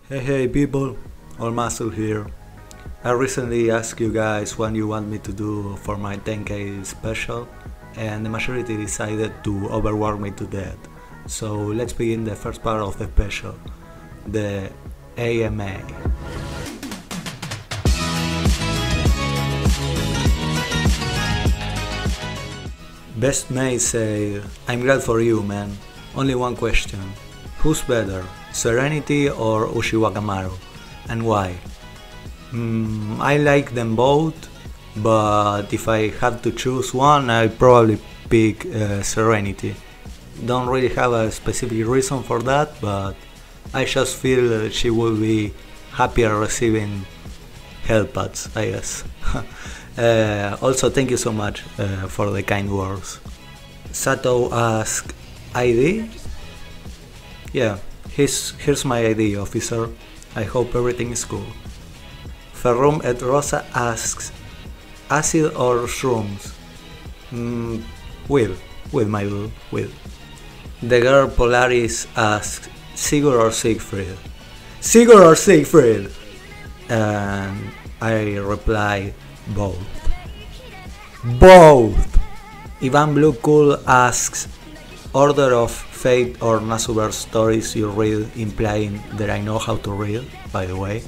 Hey people, All Muscle here. I recently asked you guys what you want me to do for my 10k special, and the majority decided to overwork me to death. So let's begin the first part of the special, the AMA. Best May said, I'm glad for you, man. Only one question. Who's better, Serenity or Ushiwakamaru? And why? I like them both, but if I have to choose one, I'd probably pick Serenity. Don't really have a specific reason for that, but I just feel she will be happier receiving health pads, I guess. Also, thank you so much for the kind words. Sato asked, ID? Yeah, here's my ID, officer. I hope everything is cool. Ferrum et Rosa asks, acid or shrooms? With my dude, with. The girl Polaris asks, Sigurd or Siegfried? Sigurd or Siegfried? And I reply, both. Both! Ivan Blue Cool asks, Order of Fate or Nasuverse stories you read, implying that I know how to read, by the way.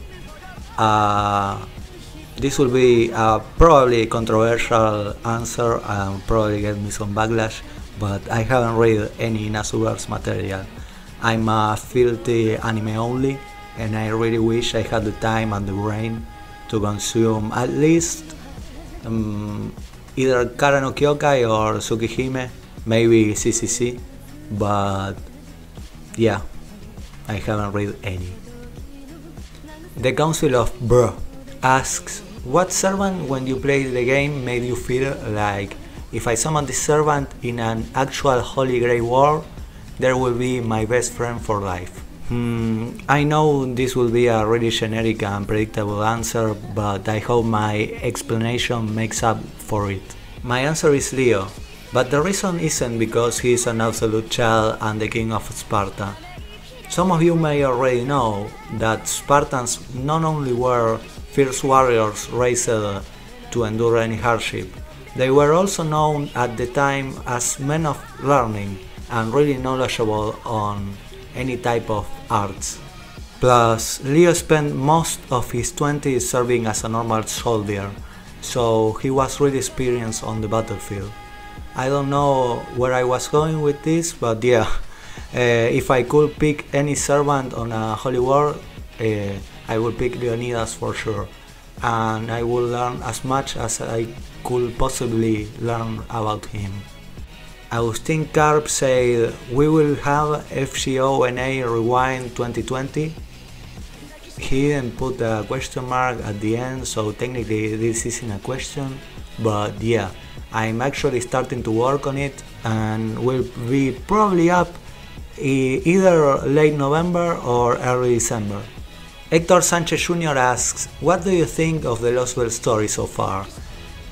This will be a probably controversial answer and probably get me some backlash, but I haven't read any Nasuverse material. I'm a filthy anime only, and I really wish I had the time and the brain to consume at least either Kara no Kyokai or Tsukihime, maybe CCC, but yeah, I haven't read any. The Council of Bruh asks, what servant when you played the game made you feel like if I summon this servant in an actual Holy Grail war, there will be my best friend for life? I know this will be a really generic and predictable answer, but I hope my explanation makes up for it. My answer is Leo, but the reason isn't because he is an absolute child and the king of Sparta. Some of you may already know that Spartans not only were fierce warriors raised to endure any hardship, they were also known at the time as men of learning and really knowledgeable on any type of arts. Plus, Leo spent most of his 20s serving as a normal soldier, so he was really experienced on the battlefield. I don't know where I was going with this, but yeah, if I could pick any servant on a holy war, I would pick Leonidas for sure, and I will learn as much as I could possibly learn about him. Agustin Karp said, we will have FGO&A Rewind 2020. He didn't put a question mark at the end, so technically this isn't a question, but yeah, I'm actually starting to work on it and will be probably up either late November or early December. Hector Sanchez Jr. asks, what do you think of the Lost Bell story so far?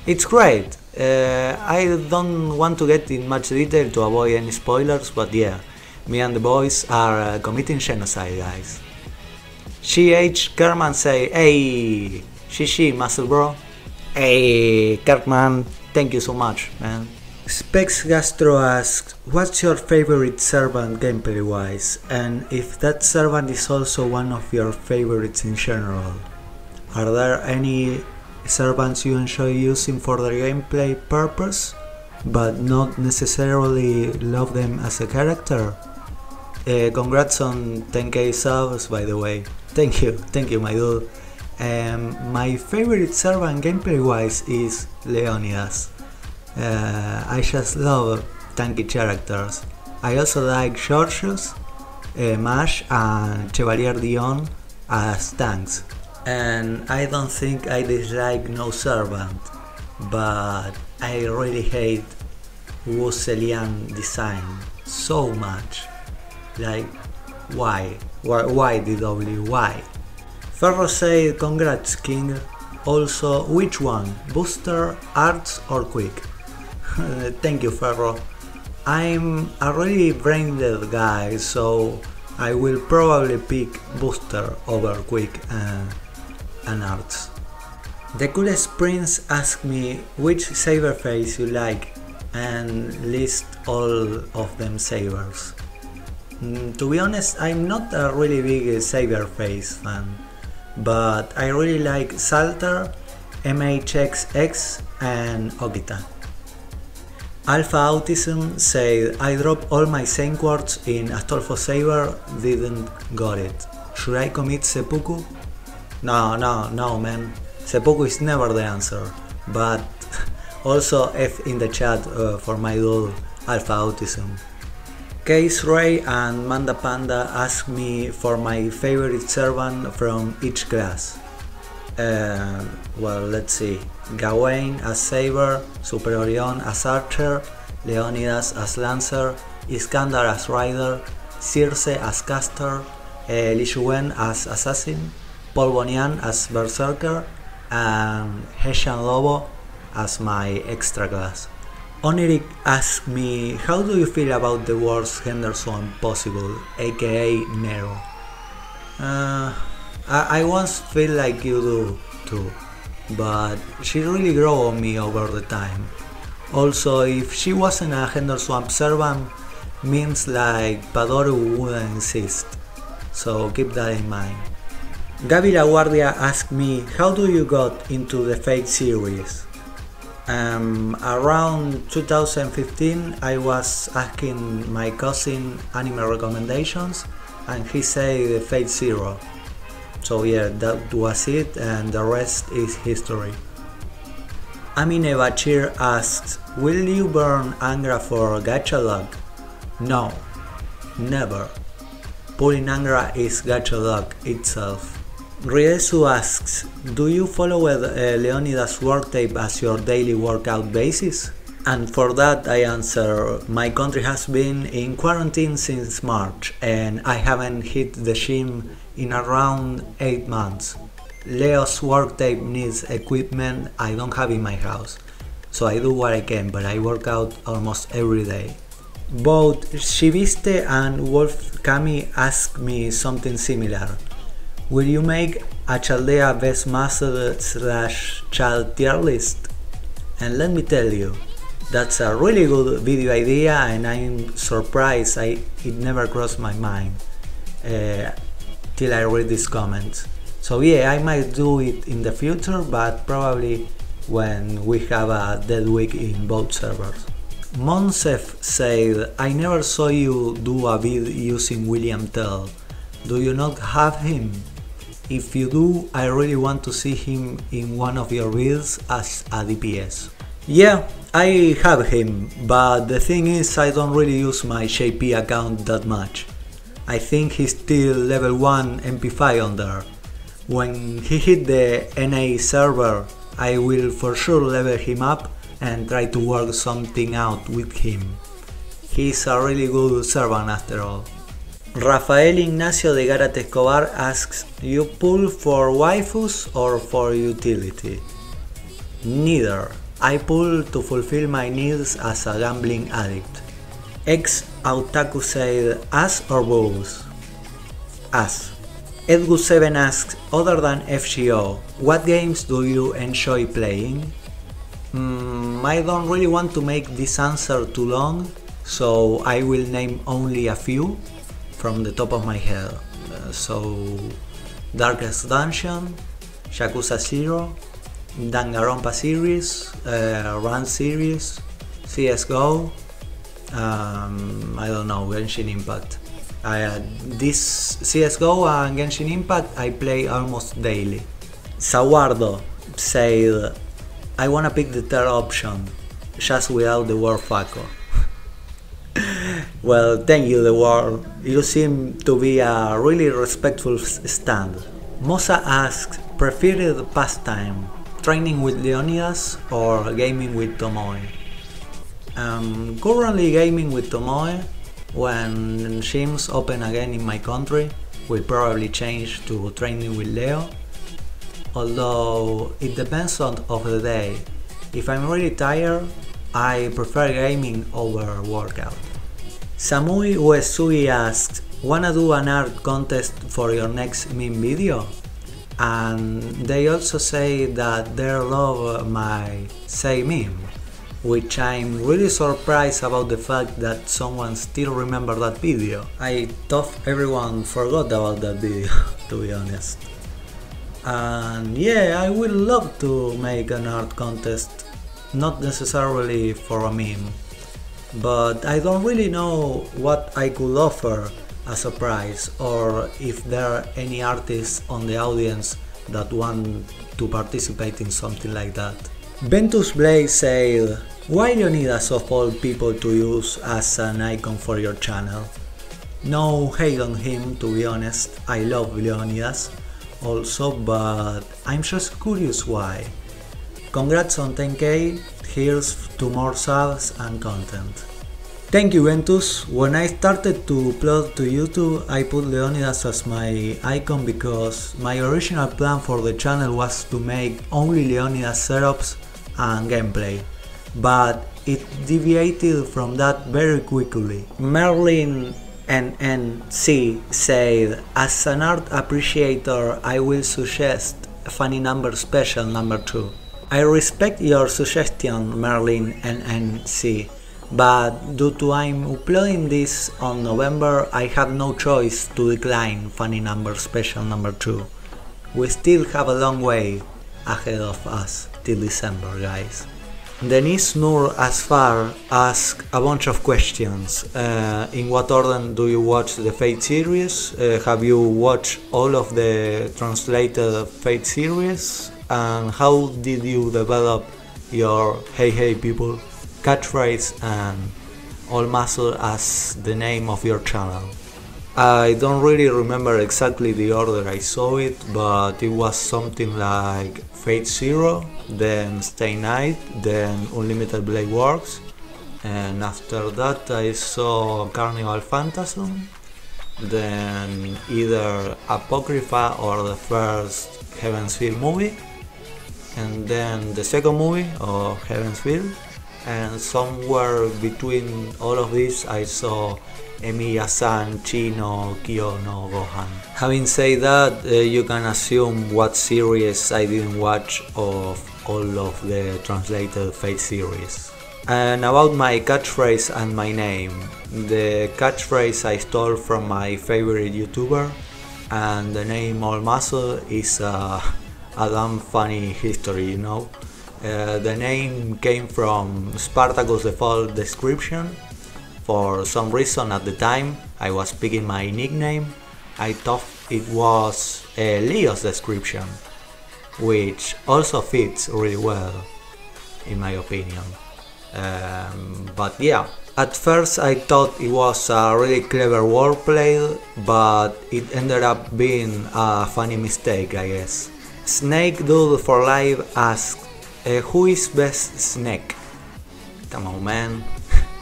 It's great. I don't want to get in much detail to avoid any spoilers, but yeah, me and the boys are committing genocide, guys. GH Kerman say, hey, GG muscle bro. Hey Kerman, thank you so much, man. Specs Gastro asks, what's your favorite servant gameplay wise, and if that servant is also one of your favorites in general? Are there any servants you enjoy using for their gameplay purpose, but not necessarily love them as a character? Congrats on 10k subs, by the way. Thank you my dude. My favorite servant gameplay wise is Leonidas. I just love tanky characters. I also like Georgios, Mash and Chevalier Dion as tanks. And I don't think I dislike no servant, but I really hate Wu Zeliang design so much. Like, why? Why DW? Why? Ferro said, congrats King. Also, which one? Booster, Arts or Quick? Thank you Ferro. I'm a really brain dead guy, so I will probably pick Booster over Quick and Arts. The Coolest Prince asked me which saber phase you like and list all of them sabers. To be honest, I'm not a really big saber phase fan, but I really like Salter, MHXX and Okita. Alpha Autism said, I dropped all my Saint Quartz in Astolfo Saber, didn't got it. Should I commit Seppuku? No man, Seppuku is never the answer, but also F in the chat for my dude Alpha Autism. Case Ray and Manda Panda asked me for my favorite servant from each class. Well, let's see. Gawain as Saber, Super Orion as Archer, Leonidas as Lancer, Iskandar as Rider, Circe as Caster, Li Yuwen as Assassin, Paul Bonian as Berserker, and Hessian Lobo as my extra class. Oniric asked me, how do you feel about the worst Henderson possible, aka Nero? I once feel like you do too, but she really grew on me over the time. Also, if she wasn't a Henderson servant, means like Padoru wouldn't insist, so keep that in mind. Gaby LaGuardia asked me, how do you got into the Fate series? Around 2015 I was asking my cousin anime recommendations and he said the Fate Zero. So yeah, that was it and the rest is history. Amine Bachir asks, will you burn Angra for gacha luck? No, never. Pulling Angra is gacha luck itself. Riesu asks, do you follow Leonidas work tape as your daily workout basis? And for that I answer, my country has been in quarantine since March and I haven't hit the gym in around 8 months. Leo's work tape needs equipment I don't have in my house, so I do what I can, but I work out almost every day. Both Shiviste and Wolf Kami asked me something similar. Will you make a Chaldea best muscle / child tier list? And let me tell you, that's a really good video idea and I'm surprised it never crossed my mind till I read these comments. So yeah, I might do it in the future, but probably when we have a dead week in both servers. Monsef said, I never saw you do a vid using William Tell. Do you not have him? If you do, I really want to see him in one of your vids as a DPS. Yeah, I have him, but the thing is I don't really use my JP account that much. I think he's still level 1 MP5 on there. When he hit the NA server, I will for sure level him up and try to work something out with him. He's a really good servant after all. Rafael Ignacio de Garate Escobar asks, you pull for waifus or for utility? Neither. I pull to fulfill my needs as a gambling addict. Ex Autaku said, ass or boobs? Ass. Edgu7 asks, other than FGO, what games do you enjoy playing? I don't really want to make this answer too long, so I will name only a few from the top of my head. So Darkest Dungeon, Yakuza 0, Danganronpa series, Run series, CSGO, I don't know, Genshin Impact. This CSGO and Genshin Impact I play almost daily. Sawardo said, I wanna pick the third option, just without the word fucker. Well, thank you, The War. You seem to be a really respectful stand. Mosa asks, preferred pastime, training with Leonidas or gaming with Tomoe? Currently gaming with Tomoe. When gyms open again in my country, will probably change to training with Leo. Although it depends of the day. If I'm really tired, I prefer gaming over workout. Samui Uesui asks, wanna do an art contest for your next meme video? And they also say that they love my Say meme, which I'm really surprised about the fact that someone still remember that video. I thought everyone forgot about that video, to be honest. And yeah, I would love to make an art contest, not necessarily for a meme, but I don't really know what I could offer as a prize, or if there are any artists on the audience that want to participate in something like that. Ventus Blade said, why Leonidas of all people to use as an icon for your channel? No hate on him, to be honest, I love Leonidas also, but I'm just curious why. Congrats on 10k, here's to more subs and content. Thank you, Ventus. When I started to upload to YouTube, I put Leonidas as my icon because my original plan for the channel was to make only Leonidas setups and gameplay, but it deviated from that very quickly. Merlin NNC said, as an art appreciator, I will suggest Funny Number Special number 2. I respect your suggestion, Merlin NNC. But due to I'm uploading this on November, I have no choice to decline Funny Number Special number 2. We still have a long way ahead of us till December, guys. Denise Noor Asfar asked a bunch of questions. In what order do you watch the Fate series? Have you watched all of the translated Fate series? And how did you develop your Hey Hey People catchphrase and All Muscle as the name of your channel? I don't really remember exactly the order I saw it, but it was something like Fate Zero, then Stay Night, then Unlimited Blade Works, and after that I saw Carnival Phantasm, then either Apocrypha or the first Heaven's Feel movie, and then the second movie of Heaven's Feel, and somewhere between all of these I saw Emiya-san, Chino, Kyo no Gohan. Having said that, you can assume what series I didn't watch of all of the translated Fate series. And about my catchphrase and my name, the catchphrase I stole from my favorite YouTuber, and the name All Muscle is a damn funny history, you know. The name came from Spartacus Default description. For some reason at the time I was picking my nickname, I thought it was Leo's description, which also fits really well in my opinion. But yeah, at first I thought it was a really clever wordplay, but it ended up being a funny mistake, I guess. Snake Dude for Life asked, who is best Snake? Come on, man.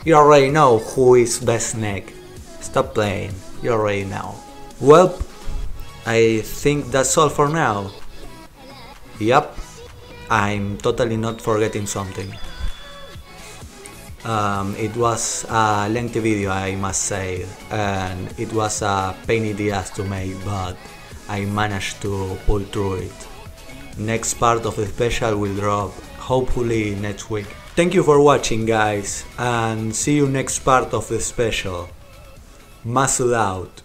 You already know who is best Snake. Stop playing, you already know. Well, I think that's all for now. Yup, I'm totally not forgetting something. It was a lengthy video, I must say, and it was a pain in the ass to make, but I managed to pull through it. Next part of the special will drop hopefully next week. Thank you for watching, guys, and see you next part of the special. Muscle out.